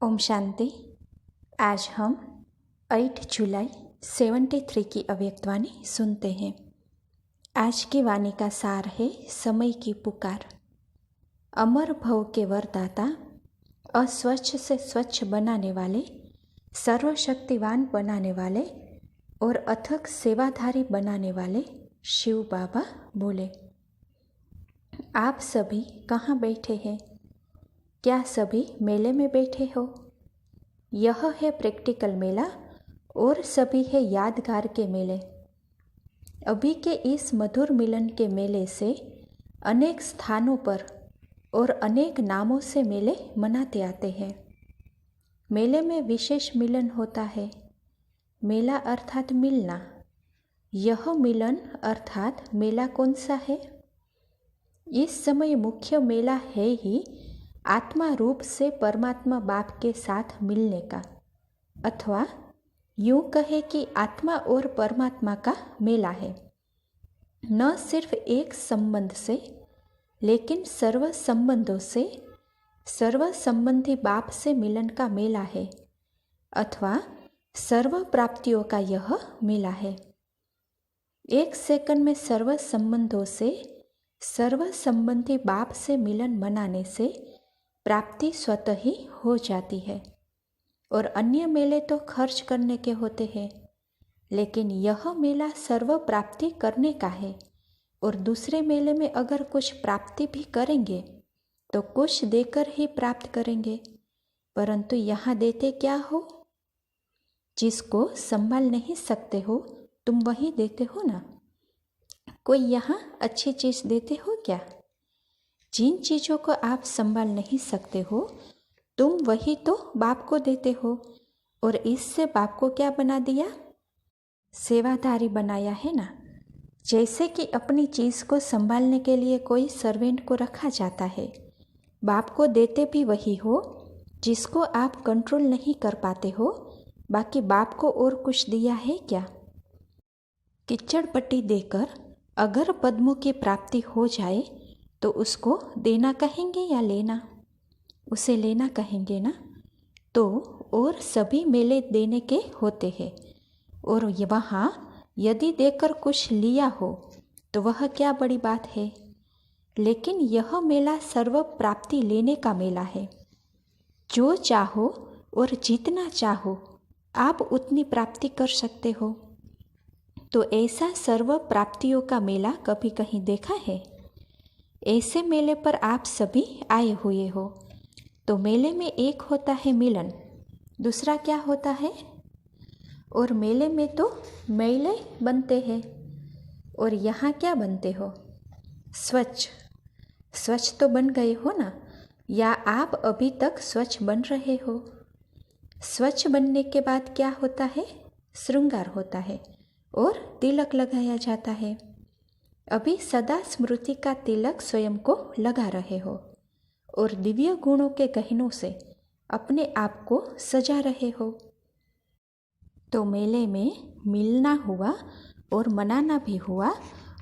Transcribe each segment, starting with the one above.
ओम शांति। आज हम 8 जुलाई 73 की अव्यक्तवाणी सुनते हैं। आज की वाणी का सार है समय की पुकार। अमर भव के वरदाता, अस्वच्छ से स्वच्छ बनाने वाले, सर्वशक्तिवान बनाने वाले और अथक सेवाधारी बनाने वाले शिव बाबा बोले, आप सभी कहाँ बैठे हैं? क्या सभी मेले में बैठे हो? यह है प्रैक्टिकल मेला और सभी है यादगार के मेले। अभी के इस मधुर मिलन के मेले से अनेक स्थानों पर और अनेक नामों से मेले मनाते आते हैं। मेले में विशेष मिलन होता है। मेला अर्थात मिलना। यह मिलन अर्थात मेला कौन सा है? इस समय मुख्य मेला है ही आत्मा रूप से परमात्मा बाप के साथ मिलने का, अथवा यूं कहे कि आत्मा और परमात्मा का मेला है। न सिर्फ एक संबंध से, लेकिन सर्व संबंधों से, सर्व संबंधी बाप से मिलन का मेला है, अथवा सर्व प्राप्तियों का यह मेला है। एक सेकंड में सर्व संबंधों से, सर्व संबंधी बाप से मिलन मनाने से प्राप्ति स्वतः ही हो जाती है। और अन्य मेले तो खर्च करने के होते हैं, लेकिन यह मेला सर्व प्राप्ति करने का है। और दूसरे मेले में अगर कुछ प्राप्ति भी करेंगे तो कुछ देकर ही प्राप्त करेंगे, परंतु यहाँ देते क्या हो? जिसको संभाल नहीं सकते हो तुम वही देते हो ना। कोई यहाँ अच्छी चीज देते हो क्या? जिन चीज़ों को आप संभाल नहीं सकते हो तुम वही तो बाप को देते हो, और इससे बाप को क्या बना दिया? सेवाधारी बनाया है ना। जैसे कि अपनी चीज़ को संभालने के लिए कोई सर्वेंट को रखा जाता है, बाप को देते भी वही हो जिसको आप कंट्रोल नहीं कर पाते हो। बाकी बाप को और कुछ दिया है क्या? कीचड़ पट्टी देकर अगर पद्मों की प्राप्ति हो जाए तो उसको देना कहेंगे या लेना? उसे लेना कहेंगे ना। तो और सभी मेले देने के होते हैं, और वहाँ यदि देकर कुछ लिया हो तो वह क्या बड़ी बात है। लेकिन यह मेला सर्व प्राप्ति लेने का मेला है। जो चाहो और जितना चाहो आप उतनी प्राप्ति कर सकते हो। तो ऐसा सर्व प्राप्तियों का मेला कभी कहीं देखा है? ऐसे मेले पर आप सभी आए हुए हो। तो मेले में एक होता है मिलन, दूसरा क्या होता है? और मेले में तो मेले बनते हैं, और यहाँ क्या बनते हो? स्वच्छ। स्वच्छ तो बन गए हो ना, या आप अभी तक स्वच्छ बन रहे हो? स्वच्छ बनने के बाद क्या होता है? श्रृंगार होता है और तिलक लगाया जाता है। अभी सदा स्मृति का तिलक स्वयं को लगा रहे हो और दिव्य गुणों के गहनों से अपने आप को सजा रहे हो। तो मेले में मिलना हुआ और मनाना भी हुआ,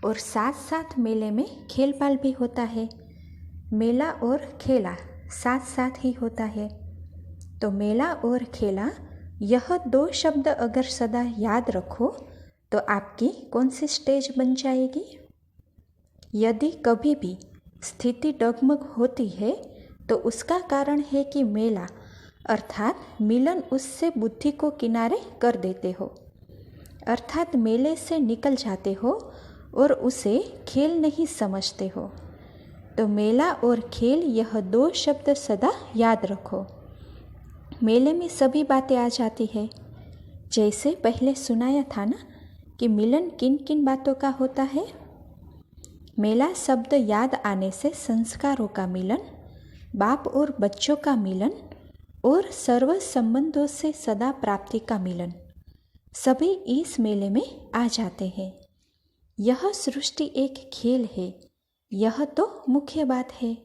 और साथ साथ मेले में खेल पाल भी होता है। मेला और खेला साथ साथ ही होता है। तो मेला और खेला, यह दो शब्द अगर सदा याद रखो तो आपकी कौन सी स्टेज बन जाएगी? यदि कभी भी स्थिति डगमग होती है तो उसका कारण है कि मेला अर्थात मिलन उससे बुद्धि को किनारे कर देते हो, अर्थात मेले से निकल जाते हो और उसे खेल नहीं समझते हो। तो मेला और खेल, यह दो शब्द सदा याद रखो। मेले में सभी बातें आ जाती है। जैसे पहले सुनाया था ना कि मिलन किन किन बातों का होता है। मेला शब्द याद आने से संस्कारों का मिलन, बाप और बच्चों का मिलन, और सर्व संबंधों से सदा प्राप्ति का मिलन, सभी इस मेले में आ जाते हैं। यह सृष्टि एक खेल है, यह तो मुख्य बात है।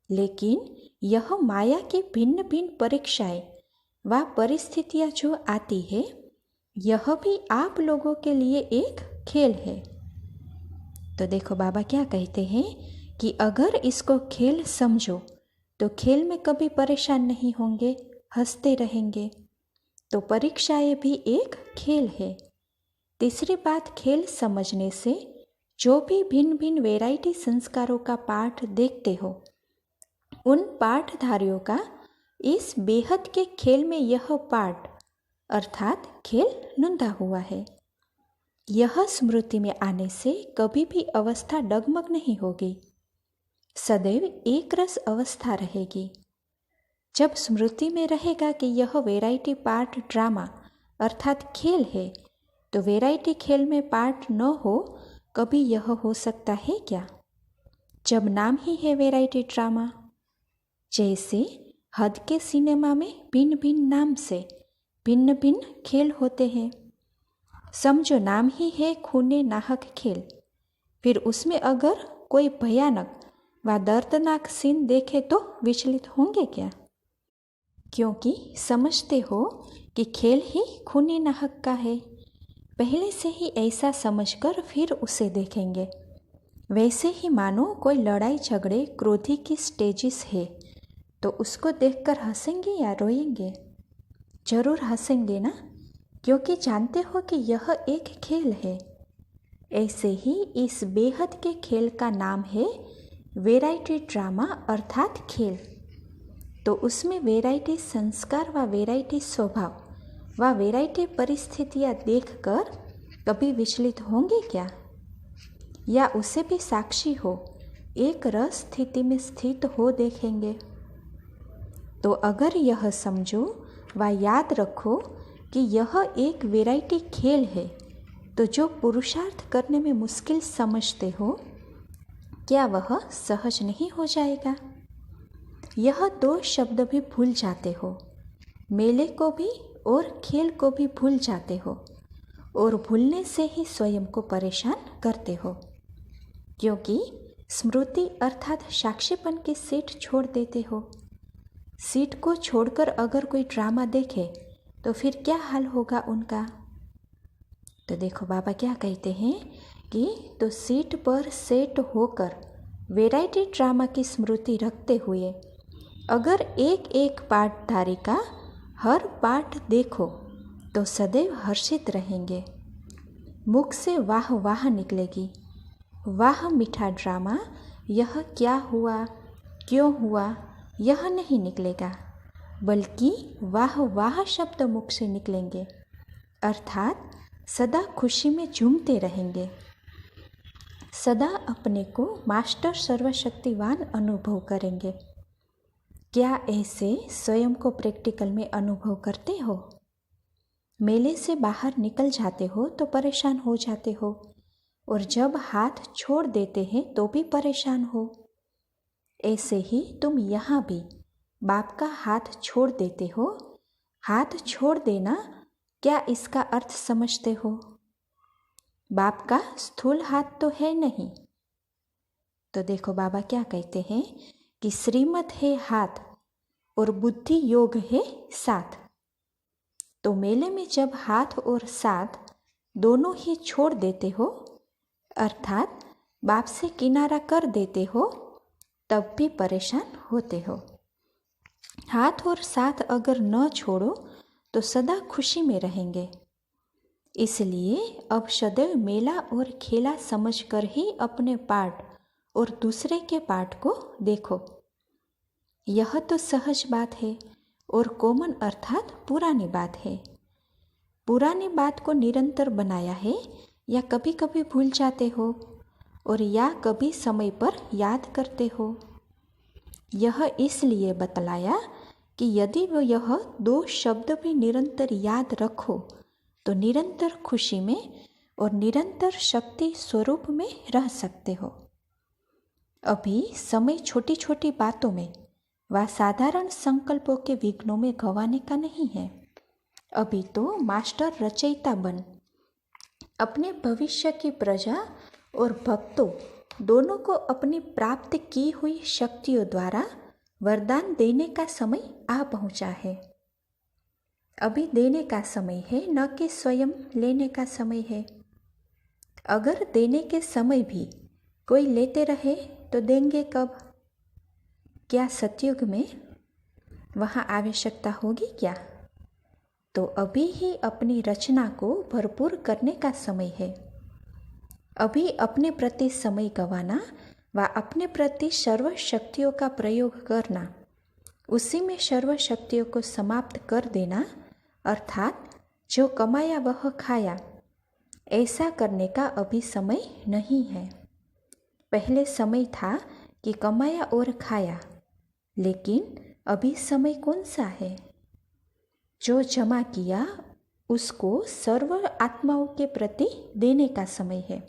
लेकिन यह माया की भिन्न भिन्न परीक्षाएं व परिस्थितियां जो आती है, यह भी आप लोगों के लिए एक खेल है। तो देखो बाबा क्या कहते हैं कि अगर इसको खेल समझो तो खेल में कभी परेशान नहीं होंगे, हंसते रहेंगे। तो परीक्षाएं भी एक खेल है। तीसरी बात, खेल समझने से जो भी भिन्न भिन्न वैरायटी संस्कारों का पाठ देखते हो, उन पाठधारियों का इस बेहद के खेल में यह पाठ अर्थात खेल लुंधा हुआ है। यह स्मृति में आने से कभी भी अवस्था डगमग नहीं होगी, सदैव एक रस अवस्था रहेगी। जब स्मृति में रहेगा कि यह वैरायटी पार्ट ड्रामा अर्थात खेल है, तो वैरायटी खेल में पार्ट न हो, कभी यह हो सकता है क्या? जब नाम ही है वैरायटी ड्रामा। जैसे हद के सिनेमा में भिन्न भिन्न नाम से भिन्न भिन्न खेल होते हैं। समझो नाम ही है खूने नाहक खेल, फिर उसमें अगर कोई भयानक व दर्दनाक सीन देखे तो विचलित होंगे क्या? क्योंकि समझते हो कि खेल ही खूनी नाहक का है, पहले से ही ऐसा समझकर फिर उसे देखेंगे। वैसे ही मानो कोई लड़ाई झगड़े क्रोधी की स्टेजिस है, तो उसको देखकर हंसेंगे या रोएंगे? जरूर हंसेंगे ना, क्योंकि जानते हो कि यह एक खेल है। ऐसे ही इस बेहद के खेल का नाम है वैरायटी ड्रामा अर्थात खेल। तो उसमें वैरायटी संस्कार व वैरायटी स्वभाव व वैरायटी परिस्थितियाँ देखकर कभी विचलित होंगे क्या? या उसे भी साक्षी हो, एक रस स्थिति में स्थित हो देखेंगे? तो अगर यह समझो व याद रखो कि यह एक वैरायटी खेल है, तो जो पुरुषार्थ करने में मुश्किल समझते हो, क्या वह सहज नहीं हो जाएगा? यह दो शब्द भी भूल जाते हो, मेले को भी और खेल को भी भूल जाते हो, और भूलने से ही स्वयं को परेशान करते हो। क्योंकि स्मृति अर्थात साक्षीपन की सीट छोड़ देते हो। सीट को छोड़कर अगर कोई ड्रामा देखे तो फिर क्या हाल होगा उनका? तो देखो बाबा क्या कहते हैं कि तो सीट पर सेट होकर वैरायटी ड्रामा की स्मृति रखते हुए अगर एक एक पाठधारी का हर पाठ देखो तो सदैव हर्षित रहेंगे। मुख से वाह वाह निकलेगी। वाह मीठा ड्रामा, यह क्या हुआ, क्यों हुआ, यह नहीं निकलेगा, बल्कि वाह वाह शब्द मुख से निकलेंगे, अर्थात सदा खुशी में झूमते रहेंगे। सदा अपने को मास्टर सर्वशक्तिवान अनुभव करेंगे। क्या ऐसे स्वयं को प्रैक्टिकल में अनुभव करते हो? मेले से बाहर निकल जाते हो तो परेशान हो जाते हो, और जब हाथ छोड़ देते हैं तो भी परेशान हो। ऐसे ही तुम यहाँ भी बाप का हाथ छोड़ देते हो। हाथ छोड़ देना, क्या इसका अर्थ समझते हो? बाप का स्थूल हाथ तो है नहीं। तो देखो बाबा क्या कहते हैं कि श्रीमत है हाथ और बुद्धि योग है साथ। तो मेले में जब हाथ और साथ दोनों ही छोड़ देते हो, अर्थात बाप से किनारा कर देते हो, तब भी परेशान होते हो। हाथ और साथ अगर न छोड़ो तो सदा खुशी में रहेंगे। इसलिए अब सदैव मेला और खेला समझकर ही अपने पाठ और दूसरे के पाठ को देखो। यह तो सहज बात है और कॉमन अर्थात पुरानी बात है। पुरानी बात को निरंतर बनाया है या कभी कभी भूल जाते हो, और या कभी समय पर याद करते हो। यह इसलिए बतलाया कि यदि वो यह दो शब्द भी निरंतर याद रखो तो निरंतर खुशी में और निरंतर शक्ति स्वरूप में रह सकते हो। अभी समय छोटी छोटी बातों में व साधारण संकल्पों के विघ्नों में गंवाने का नहीं है। अभी तो मास्टर रचयिता बन अपने भविष्य की प्रजा और भक्तों दोनों को अपनी प्राप्त की हुई शक्तियों द्वारा वरदान देने का समय आ पहुंचा है। अभी देने का समय है, न कि स्वयं लेने का समय है। अगर देने के समय भी कोई लेते रहे तो देंगे कब? क्या सतयुग में वहाँ आवश्यकता होगी क्या? तो अभी ही अपनी रचना को भरपूर करने का समय है। अभी अपने प्रति समय गंवाना व अपने प्रति सर्व शक्तियों का प्रयोग करना, उसी में सर्व शक्तियों को समाप्त कर देना, अर्थात जो कमाया वह खाया, ऐसा करने का अभी समय नहीं है। पहले समय था कि कमाया और खाया, लेकिन अभी समय कौन सा है? जो जमा किया उसको सर्व आत्माओं के प्रति देने का समय है।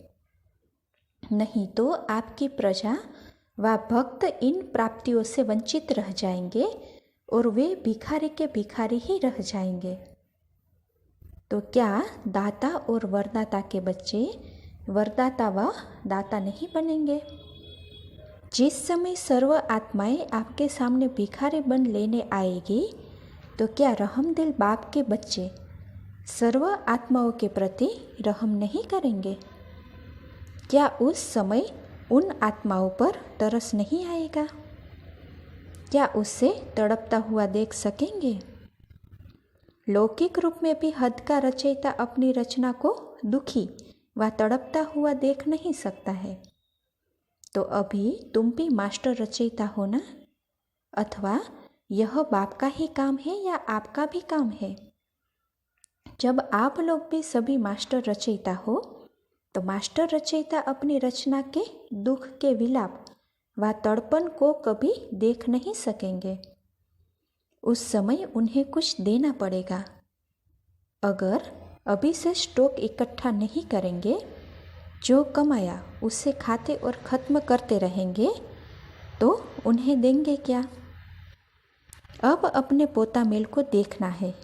नहीं तो आपकी प्रजा व भक्त इन प्राप्तियों से वंचित रह जाएंगे और वे भिखारी के भिखारी ही रह जाएंगे। तो क्या दाता और वरदाता के बच्चे वरदाता व दाता नहीं बनेंगे? जिस समय सर्व आत्माएं आपके सामने भिखारी बन लेने आएगी, तो क्या रहमदिल बाप के बच्चे सर्व आत्माओं के प्रति रहम नहीं करेंगे? क्या उस समय उन आत्माओं पर तरस नहीं आएगा? क्या उससे तड़पता हुआ देख सकेंगे? लौकिक रूप में भी हद का रचयिता अपनी रचना को दुखी व तड़पता हुआ देख नहीं सकता है। तो अभी तुम भी मास्टर रचयिता हो ना? अथवा यह बाप का ही काम है या आपका भी काम है? जब आप लोग भी सभी मास्टर रचयिता हो, तो मास्टर रचयिता अपनी रचना के दुख के विलाप व तड़पन को कभी देख नहीं सकेंगे। उस समय उन्हें कुछ देना पड़ेगा। अगर अभी से स्टॉक इकट्ठा नहीं करेंगे, जो कमाया उसे खाते और ख़त्म करते रहेंगे, तो उन्हें देंगे क्या? अब अपने पोता मेल को देखना है।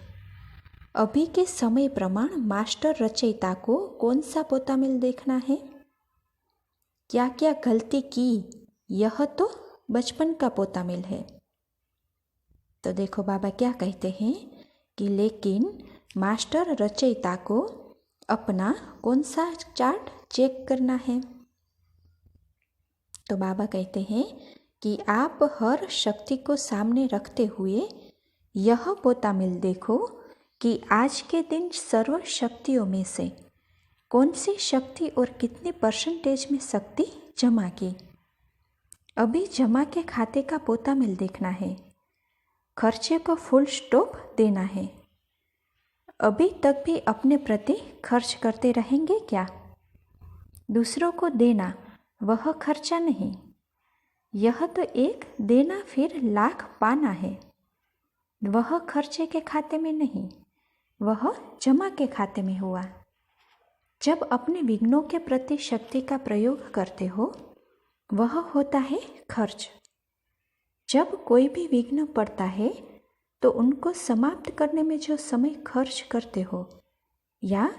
अभी के समय प्रमाण मास्टर रचयिता को कौन सा पोता मेल देखना है? क्या क्या गलती की, यह तो बचपन का पोता मेल है। तो देखो बाबा क्या कहते हैं कि लेकिन मास्टर रचयिता को अपना कौन सा चार्ट चेक करना है? तो बाबा कहते हैं कि आप हर शक्ति को सामने रखते हुए यह पोता मेल देखो कि आज के दिन सर्व शक्तियों में से कौन सी शक्ति और कितने परसेंटेज में शक्ति जमा की। अभी जमा के खाते का पोता मेल देखना है। खर्चे को फुल स्टॉप देना है। अभी तक भी अपने प्रति खर्च करते रहेंगे क्या? दूसरों को देना वह खर्चा नहीं, यह तो एक देना फिर लाख पाना है। वह खर्चे के खाते में नहीं, वह जमा के खाते में हुआ। जब अपने विघ्नों के प्रति शक्ति का प्रयोग करते हो, वह होता है खर्च। जब कोई भी विघ्न पड़ता है, तो उनको समाप्त करने में जो समय खर्च करते हो या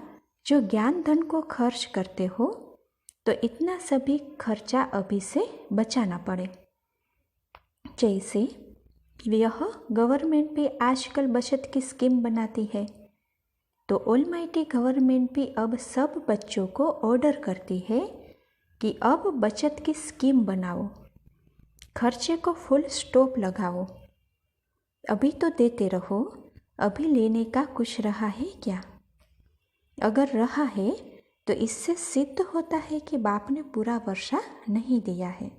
जो ज्ञान धन को खर्च करते हो, तो इतना सभी खर्चा अभी से बचाना पड़े। जैसे यह गवर्नमेंट भी आजकल बचत की स्कीम बनाती है, तो ऑलमाइटी गवर्नमेंट भी अब सब बच्चों को ऑर्डर करती है कि अब बचत की स्कीम बनाओ, खर्चे को फुल स्टॉप लगाओ। अभी तो देते रहो, अभी लेने का कुछ रहा है क्या? अगर रहा है तो इससे सिद्ध होता है कि बाप ने पूरा वर्षा नहीं दिया है।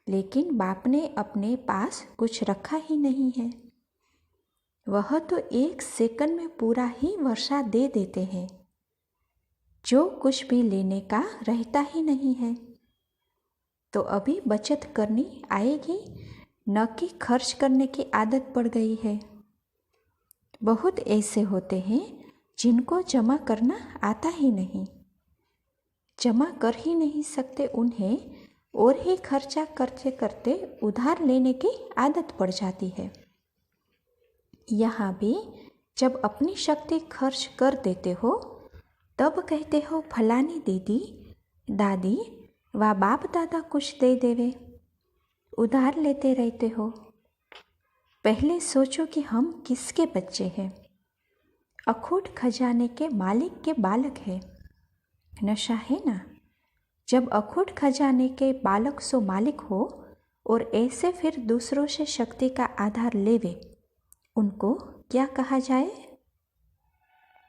लेकिन बाप ने अपने पास कुछ रखा ही नहीं है। वह तो एक सेकंड में पूरा ही वर्षा दे देते हैं। जो कुछ भी लेने का रहता ही नहीं है। तो अभी बचत करनी आएगी, न कि खर्च करने की आदत पड़ गई है। बहुत ऐसे होते हैं जिनको जमा करना आता ही नहीं, जमा कर ही नहीं सकते। उन्हें और ही खर्चा करते करते उधार लेने की आदत पड़ जाती है। यहाँ भी जब अपनी शक्ति खर्च कर देते हो, तब कहते हो फलानी दीदी दादी व बाप दादा कुछ दे देवे, उधार लेते रहते हो। पहले सोचो कि हम किसके बच्चे हैं। अखूट खजाने के मालिक के बालक है। नशा है ना। जब अखूट खजाने के बालक सो मालिक हो और ऐसे फिर दूसरों से शक्ति का आधार लेवे, उनको क्या कहा जाए?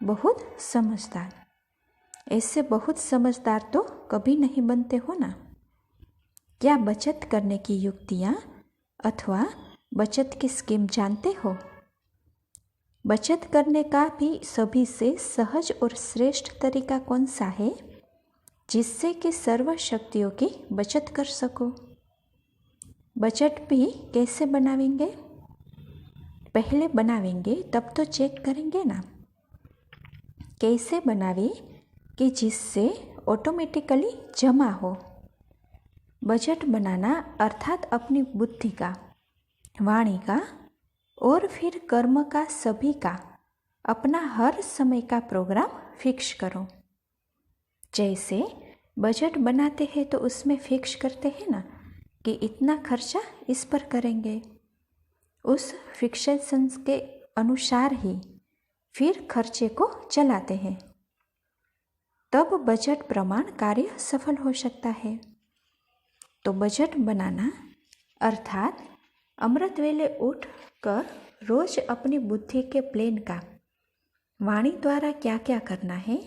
बहुत समझदार। ऐसे बहुत समझदार तो कभी नहीं बनते हो ना। क्या बचत करने की युक्तियाँ अथवा बचत की स्कीम जानते हो? बचत करने का भी सभी से सहज और श्रेष्ठ तरीका कौन सा है जिससे कि सर्व शक्तियों की बचत कर सको? बजट भी कैसे बनावेंगे? पहले बनावेंगे तब तो चेक करेंगे ना। कैसे बनावे कि जिससे ऑटोमेटिकली जमा हो। बजट बनाना अर्थात अपनी बुद्धि का, वाणी का और फिर कर्म का, सभी का अपना हर समय का प्रोग्राम फिक्स करो। जैसे बजट बनाते हैं तो उसमें फिक्स करते हैं ना कि इतना खर्चा इस पर करेंगे। उस फिक्सेशन के अनुसार ही फिर खर्चे को चलाते हैं, तब बजट प्रमाण कार्य सफल हो सकता है। तो बजट बनाना अर्थात अमृत वेले उठ कर रोज अपनी बुद्धि के प्लेन का, वाणी द्वारा क्या क्या करना है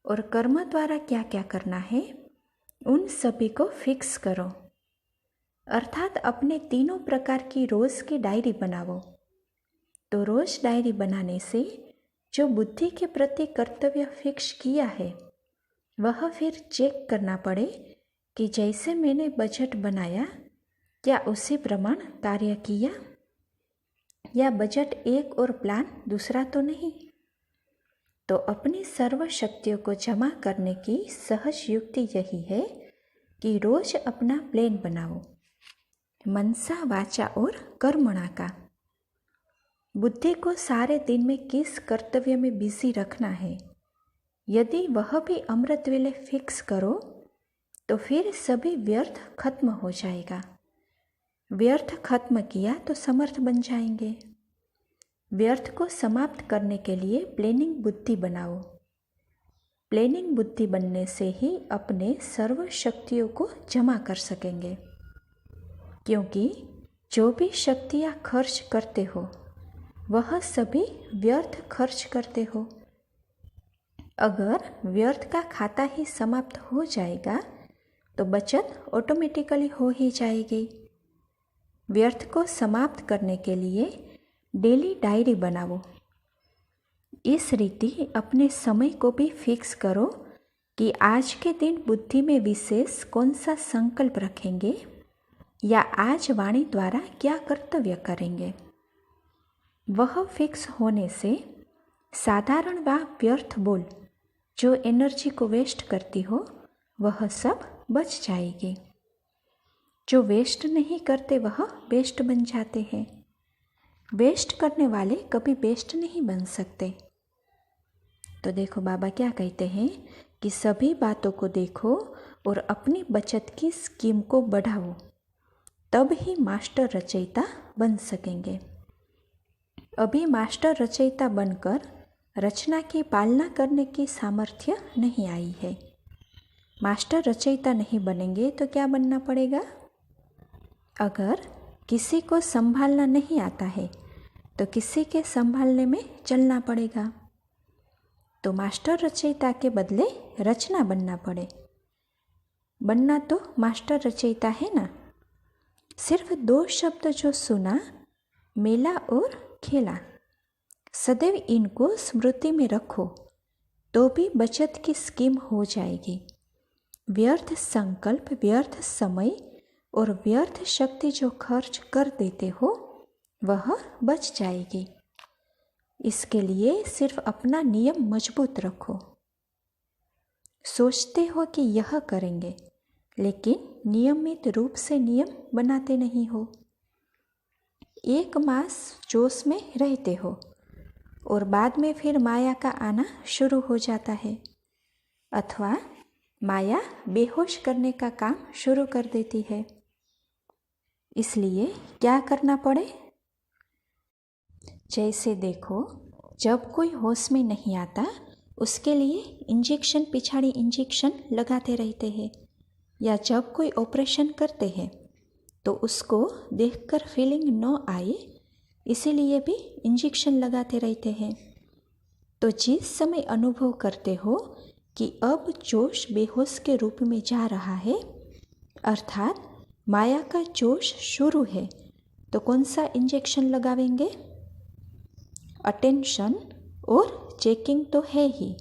और कर्म द्वारा क्या क्या करना है, उन सभी को फिक्स करो। अर्थात अपने तीनों प्रकार की रोज की डायरी बनाओ। तो रोज डायरी बनाने से जो बुद्धि के प्रति कर्तव्य फिक्स किया है वह फिर चेक करना पड़े कि जैसे मैंने बजट बनाया क्या उसी प्रमाण कार्य किया, या बजट एक और प्लान दूसरा तो नहीं। तो अपनी सर्व शक्तियों को जमा करने की सहज युक्ति यही है कि रोज अपना प्लान बनाओ, मनसा वाचा और कर्मणा का। बुद्धि को सारे दिन में किस कर्तव्य में बिजी रखना है, यदि वह भी अमृत वेले फिक्स करो तो फिर सभी व्यर्थ खत्म हो जाएगा। व्यर्थ खत्म किया तो समर्थ बन जाएंगे। व्यर्थ को समाप्त करने के लिए प्लानिंग बुद्धि बनाओ। प्लानिंग बुद्धि बनने से ही अपने सर्व शक्तियों को जमा कर सकेंगे, क्योंकि जो भी शक्तियाँ खर्च करते हो वह सभी व्यर्थ खर्च करते हो। अगर व्यर्थ का खाता ही समाप्त हो जाएगा तो बचत ऑटोमेटिकली हो ही जाएगी। व्यर्थ को समाप्त करने के लिए डेली डायरी बनाओ। इस रीति अपने समय को भी फिक्स करो कि आज के दिन बुद्धि में विशेष कौन सा संकल्प रखेंगे या आज वाणी द्वारा क्या कर्तव्य करेंगे। वह फिक्स होने से साधारण व व्यर्थ बोल जो एनर्जी को वेस्ट करती हो वह सब बच जाएगी। जो वेस्ट नहीं करते वह बेस्ट बन जाते हैं। वेस्ट करने वाले कभी बेस्ट नहीं बन सकते। तो देखो बाबा क्या कहते हैं कि सभी बातों को देखो और अपनी बचत की स्कीम को बढ़ाओ, तब ही मास्टर रचयिता बन सकेंगे। अभी मास्टर रचयिता बनकर रचना की पालना करने की सामर्थ्य नहीं आई है। मास्टर रचयिता नहीं बनेंगे तो क्या बनना पड़ेगा? अगर किसी को संभालना नहीं आता है तो किसी के संभालने में चलना पड़ेगा। तो मास्टर रचयिता के बदले रचना बनना पड़े। बनना तो मास्टर रचयिता है ना। सिर्फ 2 शब्द जो सुना, मेला और खेला, सदैव इनको स्मृति में रखो तो भी बचत की स्कीम हो जाएगी। व्यर्थ संकल्प, व्यर्थ समय और व्यर्थ शक्ति जो खर्च कर देते हो वह बच जाएगी। इसके लिए सिर्फ अपना नियम मजबूत रखो। सोचते हो कि यह करेंगे, लेकिन नियमित रूप से नियम बनाते नहीं हो। 1 मास जोश में रहते हो और बाद में फिर माया का आना शुरू हो जाता है, अथवा माया बेहोश करने का काम शुरू कर देती है। इसलिए क्या करना पड़े? जैसे देखो, जब कोई होश में नहीं आता उसके लिए इंजेक्शन पिछाड़ी इंजेक्शन लगाते रहते हैं, या जब कोई ऑपरेशन करते हैं तो उसको देखकर फीलिंग न आए इसीलिए भी इंजेक्शन लगाते रहते हैं। तो जिस समय अनुभव करते हो कि अब जोश बेहोश के रूप में जा रहा है, अर्थात माया का जोश शुरू है, तो कौन सा इंजेक्शन लगावेंगे? अटेंशन और चेकिंग तो है ही,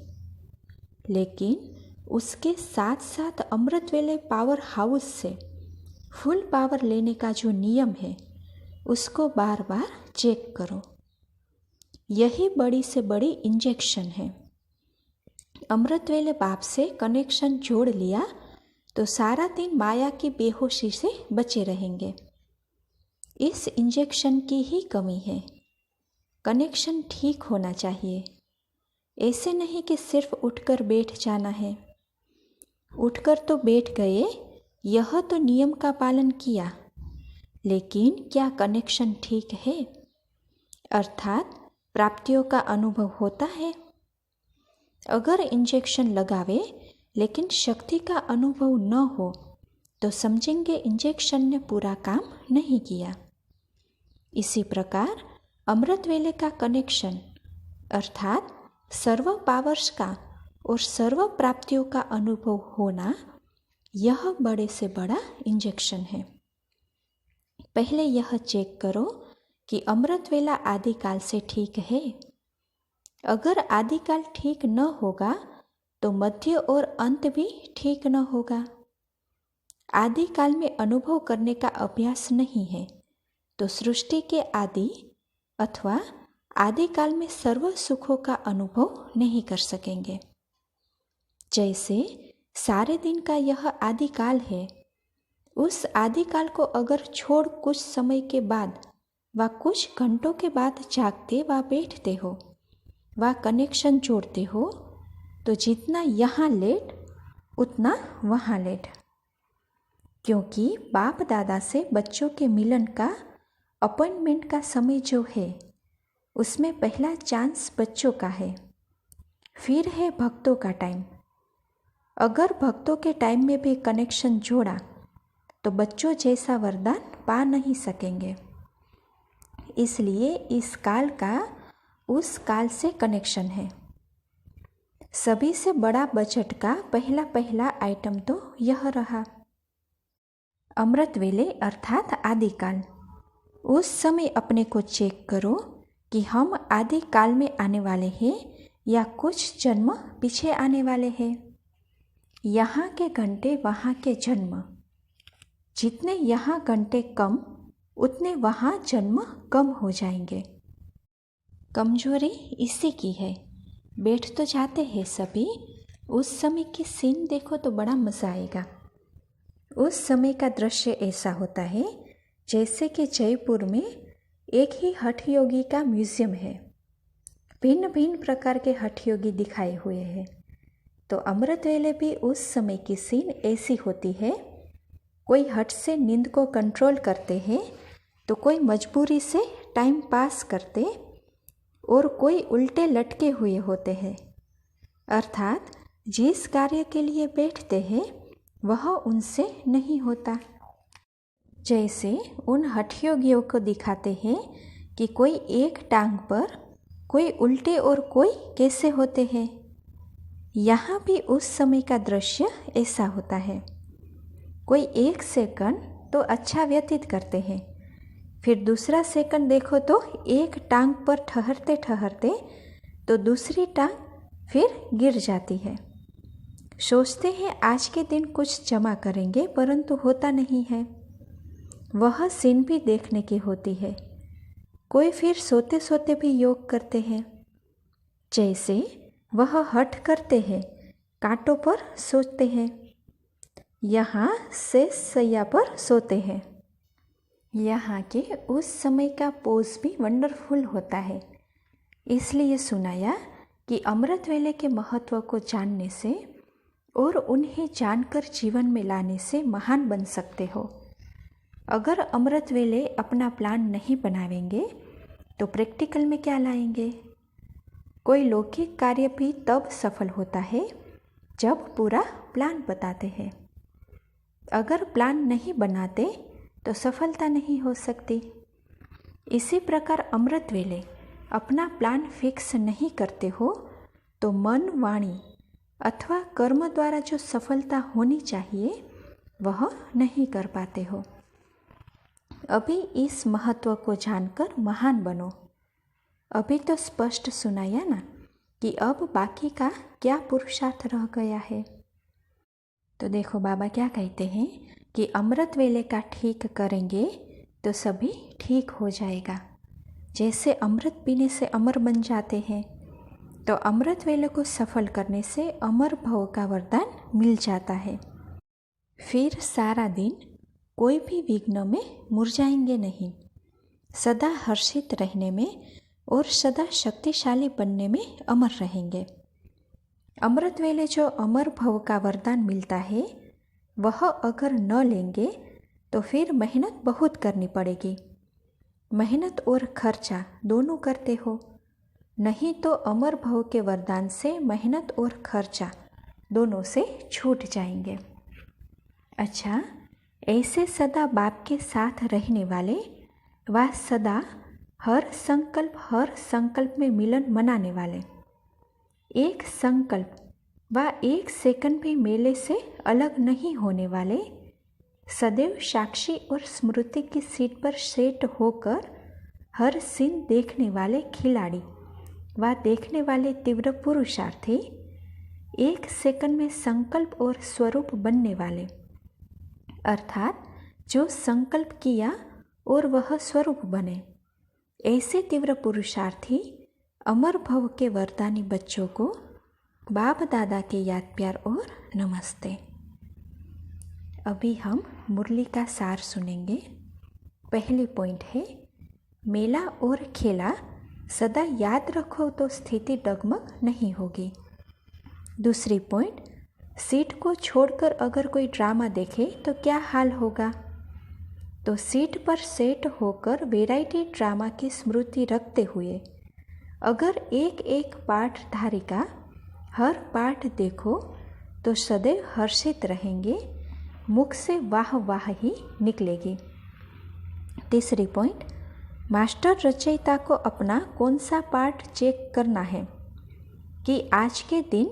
लेकिन उसके साथ साथ अमृत वेले पावर हाउस से फुल पावर लेने का जो नियम है उसको बार बार चेक करो। यही बड़ी से बड़ी इंजेक्शन है। अमृत वेले बाप से कनेक्शन जोड़ लिया तो सारा दिन माया की बेहोशी से बचे रहेंगे। इस इंजेक्शन की ही कमी है। कनेक्शन ठीक होना चाहिए। ऐसे नहीं कि सिर्फ उठकर बैठ जाना है। उठकर तो बैठ गए, यह तो नियम का पालन किया, लेकिन क्या कनेक्शन ठीक है? अर्थात प्राप्तियों का अनुभव होता है। अगर इंजेक्शन लगावे लेकिन शक्ति का अनुभव न हो तो समझेंगे इंजेक्शन ने पूरा काम नहीं किया। इसी प्रकार अमृत वेले का कनेक्शन अर्थात सर्व पावर्स का और सर्व प्राप्तियों का अनुभव होना, यह बड़े से बड़ा इंजेक्शन है। पहले यह चेक करो कि अमृत वेला आदिकाल से ठीक है। अगर आदिकाल ठीक न होगा तो मध्य और अंत भी ठीक न होगा। आदिकाल में अनुभव करने का अभ्यास नहीं है तो सृष्टि के आदि अथवा आदिकाल में सर्व सुखों का अनुभव नहीं कर सकेंगे। जैसे सारे दिन का यह आदिकाल है, उस आदिकाल को अगर छोड़ कुछ समय के बाद व कुछ घंटों के बाद जागते व बैठते हो व कनेक्शन जोड़ते हो तो जितना यहाँ लेट उतना वहाँ लेट। क्योंकि बाप दादा से बच्चों के मिलन का अपॉइंटमेंट का समय जो है उसमें पहला चांस बच्चों का है, फिर है भक्तों का टाइम। अगर भक्तों के टाइम में भी कनेक्शन जोड़ा तो बच्चों जैसा वरदान पा नहीं सकेंगे। इसलिए इस काल का उस काल से कनेक्शन है। सभी से बड़ा बजट का पहला आइटम तो यह रहा। अमृत वेले अर्थात आदिकाल। उस समय अपने को चेक करो कि हम आदिकाल में आने वाले हैं या कुछ जन्म पीछे आने वाले हैं। यहाँ के घंटे वहाँ के जन्म, जितने यहाँ घंटे कम उतने वहाँ जन्म कम हो जाएंगे। कमजोरी इसी की है। बैठ तो जाते हैं सभी, उस समय की सीन देखो तो बड़ा मज़ा आएगा। उस समय का दृश्य ऐसा होता है जैसे कि जयपुर में एक ही हठ योगी का म्यूज़ियम है। भिन्न भिन्न प्रकार के हठ योगी दिखाए हुए हैं। तो अमृत वेले भी उस समय की सीन ऐसी होती है। कोई हठ से नींद को कंट्रोल करते हैं तो कोई मजबूरी से टाइम पास करते और कोई उल्टे लटके हुए होते हैं। अर्थात जिस कार्य के लिए बैठते हैं वह उनसे नहीं होता। जैसे उन हठयोगियों को दिखाते हैं कि कोई एक टांग पर, कोई उल्टे और कोई कैसे होते हैं। यहाँ भी उस समय का दृश्य ऐसा होता है। कोई एक सेकंड तो अच्छा व्यतीत करते हैं, फिर दूसरा सेकंड देखो तो एक टांग पर ठहरते ठहरते तो दूसरी टांग फिर गिर जाती है। सोचते हैं आज के दिन कुछ जमा करेंगे, परंतु होता नहीं है। वह सीन भी देखने की होती है। कोई फिर सोते सोते भी योग करते हैं। जैसे वह हठ करते हैं, कांटों पर सोते हैं, यहाँ से सैया पर सोते हैं। यहाँ के उस समय का पोज भी वंडरफुल होता है। इसलिए सुनाया कि अमृत वेले के महत्व को जानने से और उन्हें जानकर जीवन में लाने से महान बन सकते हो। अगर अमृत वेले अपना प्लान नहीं बनावेंगे तो प्रैक्टिकल में क्या लाएंगे? कोई लौकिक कार्य भी तब सफल होता है जब पूरा प्लान बताते हैं। अगर प्लान नहीं बनाते तो सफलता नहीं हो सकती। इसी प्रकार अमृत वेले अपना प्लान फिक्स नहीं करते हो तो मन, वाणी अथवा कर्म द्वारा जो सफलता होनी चाहिए वह नहीं कर पाते हो। अभी इस महत्व को जानकर महान बनो। अभी तो स्पष्ट सुनाया ना कि अब बाकी का क्या पुरुषार्थ रह गया है। तो देखो बाबा क्या कहते हैं कि अमृत वेले का ठीक करेंगे तो सभी ठीक हो जाएगा। जैसे अमृत पीने से अमर बन जाते हैं, तो अमृत वेले को सफल करने से अमर भव का वरदान मिल जाता है। फिर सारा दिन कोई भी विघ्न में मुरझाएंगे नहीं। सदा हर्षित रहने में और सदा शक्तिशाली बनने में अमर रहेंगे। अमृत वेले जो अमर भव का वरदान मिलता है वह अगर न लेंगे तो फिर मेहनत बहुत करनी पड़ेगी। मेहनत और खर्चा दोनों करते हो, नहीं तो अमर भव के वरदान से मेहनत और खर्चा दोनों से छूट जाएंगे। अच्छा, ऐसे सदा बाप के साथ रहने वाले व सदा हर संकल्प में मिलन मनाने वाले, एक संकल्प व एक सेकंड भी मेले से अलग नहीं होने वाले, सदैव साक्षी और स्मृति की सीट पर सेट होकर हर सीन देखने वाले खिलाड़ी व देखने वाले तीव्र पुरुषार्थी, एक सेकंड में संकल्प और स्वरूप बनने वाले, अर्थात जो संकल्प किया और वह स्वरूप बने, ऐसे तीव्र पुरुषार्थी अमर भव के वरदानी बच्चों को बाप दादा के याद प्यार और नमस्ते। अभी हम मुरली का सार सुनेंगे। पहली पॉइंट है, मेला और खेला सदा याद रखो तो स्थिति डगमग नहीं होगी। दूसरी पॉइंट, सीट को छोड़कर अगर कोई ड्रामा देखे तो क्या हाल होगा। तो सीट पर सेट होकर वैरायटी ड्रामा की स्मृति रखते हुए अगर एक एक पाठधारी का हर पाठ देखो तो सदैव हर्षित रहेंगे, मुख से वाह वाह ही निकलेगी। तीसरी पॉइंट, मास्टर रचयिता को अपना कौन सा पाठ चेक करना है कि आज के दिन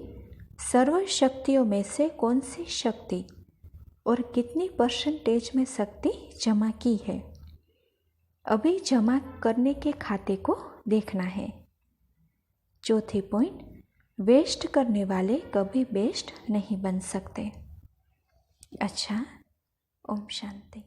सर्व शक्तियों में से कौन सी शक्ति और कितनी % में शक्ति जमा की है। अभी जमा करने के खाते को देखना है। चौथी पॉइंट, वेस्ट करने वाले कभी बेस्ट नहीं बन सकते। अच्छा, ओम शांति।